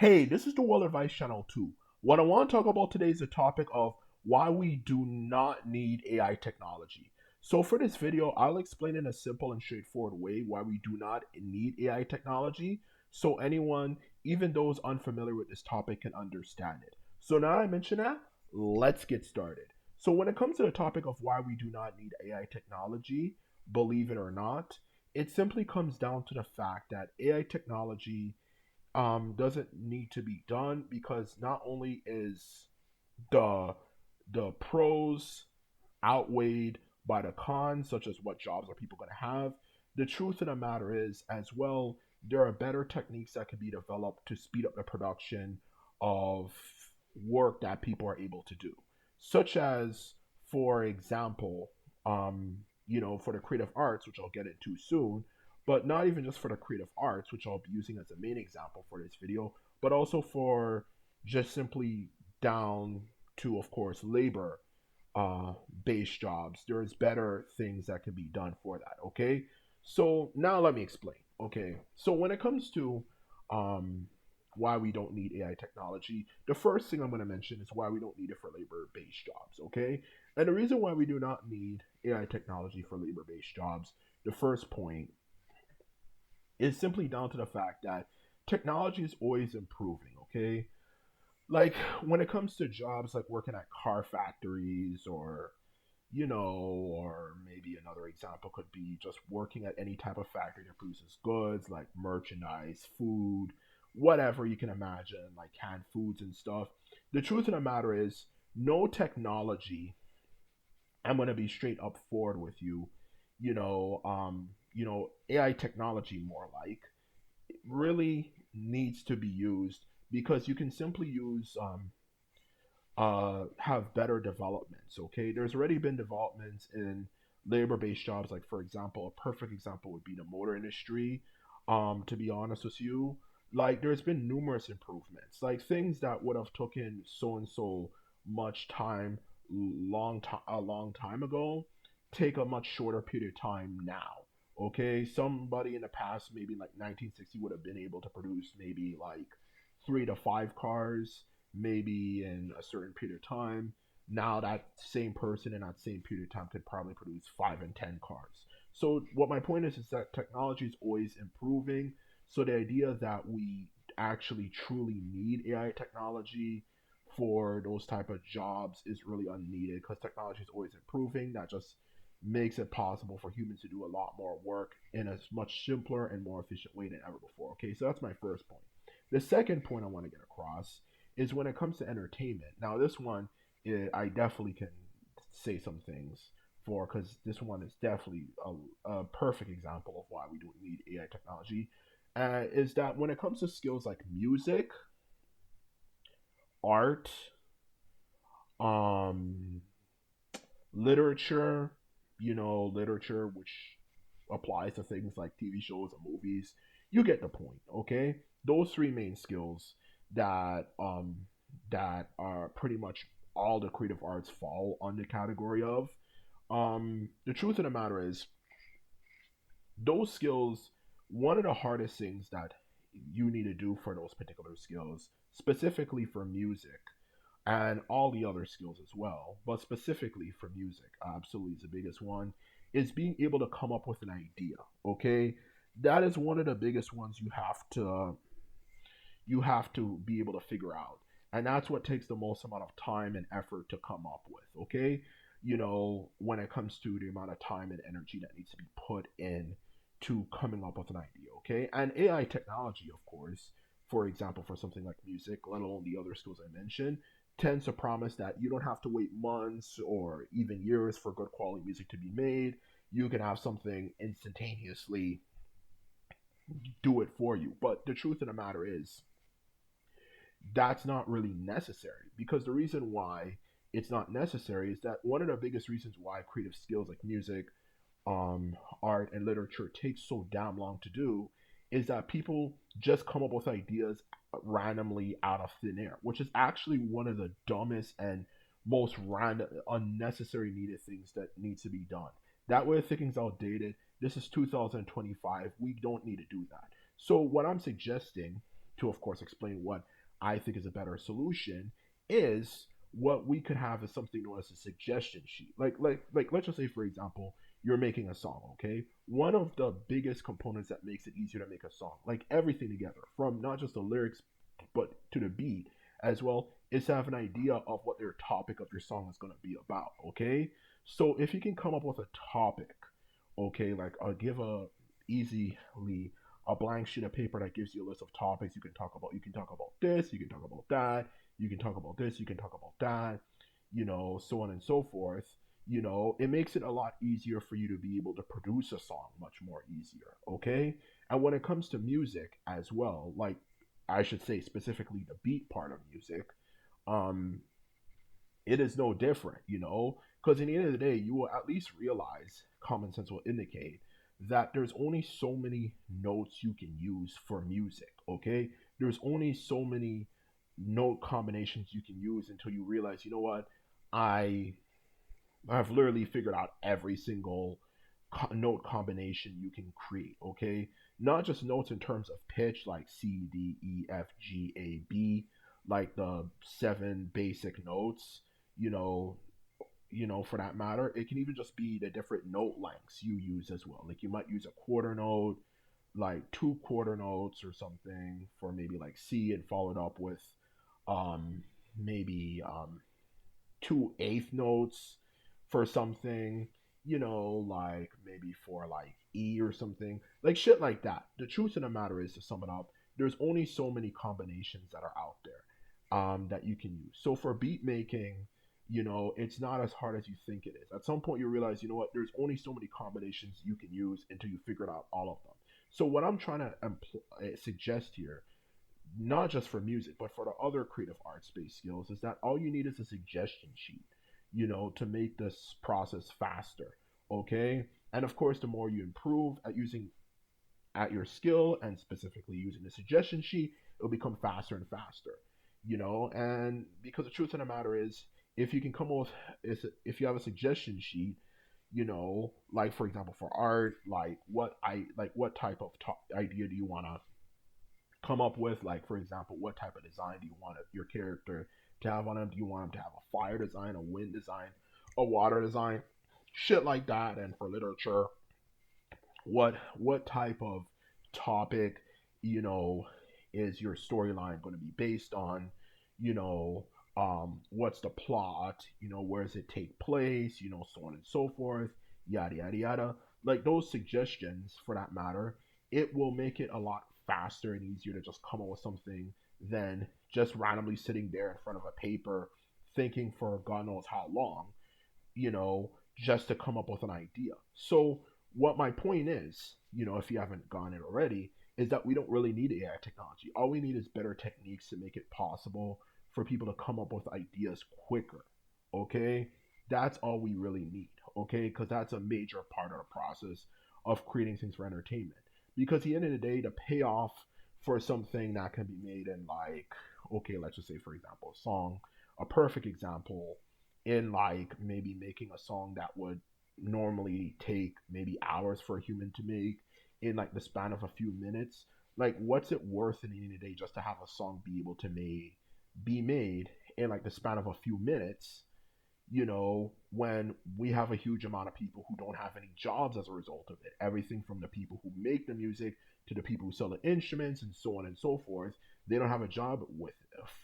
Hey, this is the World Advice Channel 2. What I want to talk about today is the topic of why we do not need AI technology. So, for this video, I'll explain in a simple and straightforward way why we do not need AI technology so anyone, even those unfamiliar with this topic, can understand it. So, now that I mention that, let's get started. So, when it comes to the topic of why we do not need AI technology, believe it or not, it simply comes down to the fact that AI technology doesn't need to be done because not only is the the pros outweighed by the cons, such as what jobs are people going to have. The truth of the matter is, as well, there are better techniques that can be developed to speed up the production of work that people are able to do, such as, for example, for the creative arts, which I'll get into soon, but not even just for the creative arts, which I'll be using as a main example for this video, but also for just simply down to, of course, labor uh, based jobs. There's better things that can be done for that. Okay, so now let me explain. Okay, so when it comes to um, why we don't need AI technology, the first thing I'm going to mention is why we don't need it for labor based jobs. Okay, and the reason why we do not need AI technology for labor based jobs, the first point is simply down to the fact that technology is always improving. Okay, like when it comes to jobs like working at car factories or maybe another example could be just working at any type of factory that produces goods like merchandise, food, whatever you can imagine, like canned foods and stuff. The truth of the matter is, no technology, I'm gonna be straight up forward with you, AI technology more like really needs to be used because you can simply use have better developments. Okay, there's already been developments in labor-based jobs. Like for example, a perfect example would be the motor industry. To be honest with you, like there's been numerous improvements. Like things that would have taken so and so much time, a long time ago, take a much shorter period of time now. Okay, somebody in the past, maybe like 1960, would have been able to produce maybe like 3 to 5 cars maybe in a certain period of time. Now that same person in that same period of time could probably produce 5 and 10 cars. So what my point is that technology is always improving. So the idea that we actually truly need AI technology for those type of jobs is really unneeded because technology is always improving. That just makes it possible for humans to do a lot more work in a much simpler and more efficient way than ever before. Okay, so that's my first point. The second point I want to get across is when it comes to entertainment. Now, this one, I definitely can say some things for because this one is definitely a perfect example of why we don't need AI technology. Is that when it comes to skills like music, art, um, literature, literature which applies to things like TV shows and movies, you get the point. Okay, those three main skills that that are pretty much all the creative arts fall under category of. The truth of the matter is, those skills, one of the hardest things that you need to do for those particular skills, specifically for music and all the other skills as well, but specifically for music, absolutely is the biggest one, is being able to come up with an idea. Okay, that is one of the biggest ones you have to be able to figure out. And that's what takes the most amount of time and effort to come up with, okay? When it comes to the amount of time and energy that needs to be put in to coming up with an idea, okay? And AI technology, of course, for example, for something like music, let alone the other skills I mentioned, tends to promise that you don't have to wait months or even years for good quality music to be made. You can have something instantaneously do it for you. But the truth of the matter is, that's not really necessary because the reason why it's not necessary is that one of the biggest reasons why creative skills like music, art, and literature takes so damn long to do is that people just come up with ideas randomly out of thin air, which is actually one of the dumbest and most random, unnecessary needed things that needs to be done. That way of thinking's outdated. This is 2025. We don't need to do that. So what I'm suggesting to of course explain what I think is a better solution, is what we could have is something known as a suggestion sheet. Like let's just say for example, you're making a song, okay? One of the biggest components that makes it easier to make a song, like everything together, from not just the lyrics but to the beat as well, is to have an idea of what your topic of your song is going to be about, okay? So if you can come up with a topic, okay, like give a easily a blank sheet of paper that gives you a list of topics you can talk about. You can talk about this, you can talk about that, you can talk about this, you can talk about that, so on and so forth. It makes it a lot easier for you to be able to produce a song much more easier, okay? And when it comes to music as well, like I should say specifically the beat part of music, um, it is no different, because in the end of the day, you will at least realize, common sense will indicate, that there's only so many notes you can use for music, okay? There's only so many note combinations you can use until you realize, you know what, I I've literally figured out every single note combination you can create, okay? Not just notes in terms of pitch, like C, D, E, F, G, A, B, like the seven basic notes, you know, for that matter. It can even just be the different note lengths you use as well. Like you might use a quarter note, like two quarter notes or something for maybe like C, and followed up with um maybe two eighth notes for something, like maybe for like E or something, like shit like that. The truth of the matter is, to sum it up, there's only so many combinations that are out there that you can use. So for beat making, it's not as hard as you think it is. At some point, you realize, you know what, there's only so many combinations you can use until you figure out all of them. So what I'm trying to suggest here, not just for music, but for the other creative arts based skills, is that all you need is a suggestion sheet, to make this process faster. Okay. And of course, the more you improve at using at your skill and specifically using the suggestion sheet, it'll become faster and faster, and because the truth of the matter is, if you can come up with, if you have a suggestion sheet, like for example for art, like what type of idea do you want to come up with, like for example, what type of design do you want your character to have on them? Do you want them to have a fire design, a wind design, a water design, shit like that? And for literature, what type of topic, you know is your storyline going to be based on? What's the plot? Where does it take place? So on and so forth, yada yada yada. Like those suggestions, for that matter, it will make it a lot faster and easier to just come up with something than just randomly sitting there in front of a paper thinking for God knows how long, just to come up with an idea. So, what my point is, if you haven't gotten it already, is that we don't really need AI technology. All we need is better techniques to make it possible for people to come up with ideas quicker. Okay? That's all we really need. Okay? Because that's a major part of the process of creating things for entertainment. Because at the end of the day, the payoff for something that can be made in, like, okay, let's just say, for example, a song, a perfect example, in like maybe making a song that would normally take maybe hours for a human to make, in like the span of a few minutes. Like what's it worth in the end of the day just to have a song be able to be made in like the span of a few minutes, when we have a huge amount of people who don't have any jobs as a result of it. Everything from the people who make the music to the people who sell the instruments and so on and so forth, they don't have a job with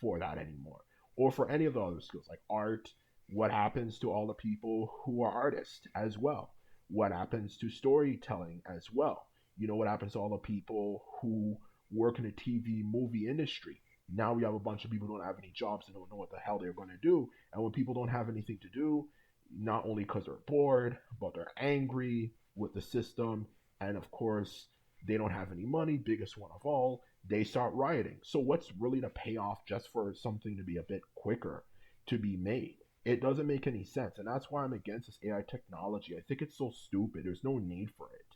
for that anymore. Or for any of the other skills like art, what happens to all the people who are artists as well? What happens to storytelling as well? What happens to all the people who work in the TV movie industry? Now we have a bunch of people who don't have any jobs and don't know what the hell they're going to do. And when people don't have anything to do, not only because they're bored, but they're angry with the system, and of course, they don't have any money, biggest one of all, they start rioting. So, what's really the payoff just for something to be a bit quicker to be made? It doesn't make any sense. And that's why I'm against this AI technology. I think it's so stupid. There's no need for it.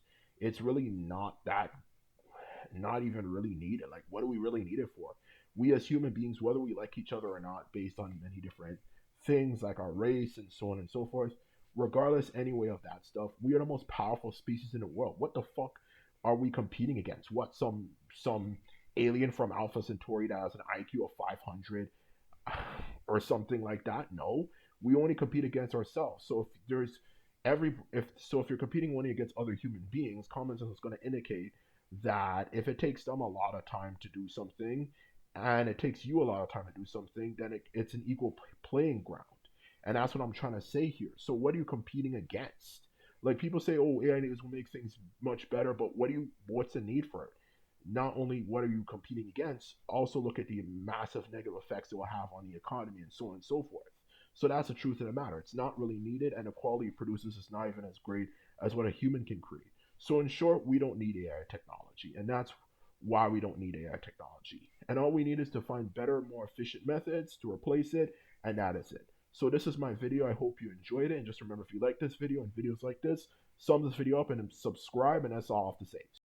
It's really not even really needed. Like, what do we really need it for? We as human beings, whether we like each other or not, based on many different things like our race and so on and so forth, regardless anyway of that stuff, we are the most powerful species in the world. What the fuck are we competing against? What, some alien from Alpha Centauri that has an IQ of 500 or something like that. No, we only compete against ourselves. So if there's if you're competing only against other human beings, common sense is going to indicate that if it takes them a lot of time to do something and it takes you a lot of time to do something, then it's an equal playing ground. And that's what I'm trying to say here. So what are you competing against? Like people say, oh, AI is will make things much better, but what's the need for it? Not only what are you competing against, also look at the massive negative effects it will have on the economy and so on and so forth. So that's the truth of the matter. It's not really needed, and the quality it produces is not even as great as what a human can create. So in short, we don't need AI technology, and that's why we don't need AI technology. And all we need is to find better, more efficient methods to replace it, and that is it. So this is my video. I hope you enjoyed it, and just remember, if you like this video and videos like this, sum this video up and subscribe, and that's all I have to say.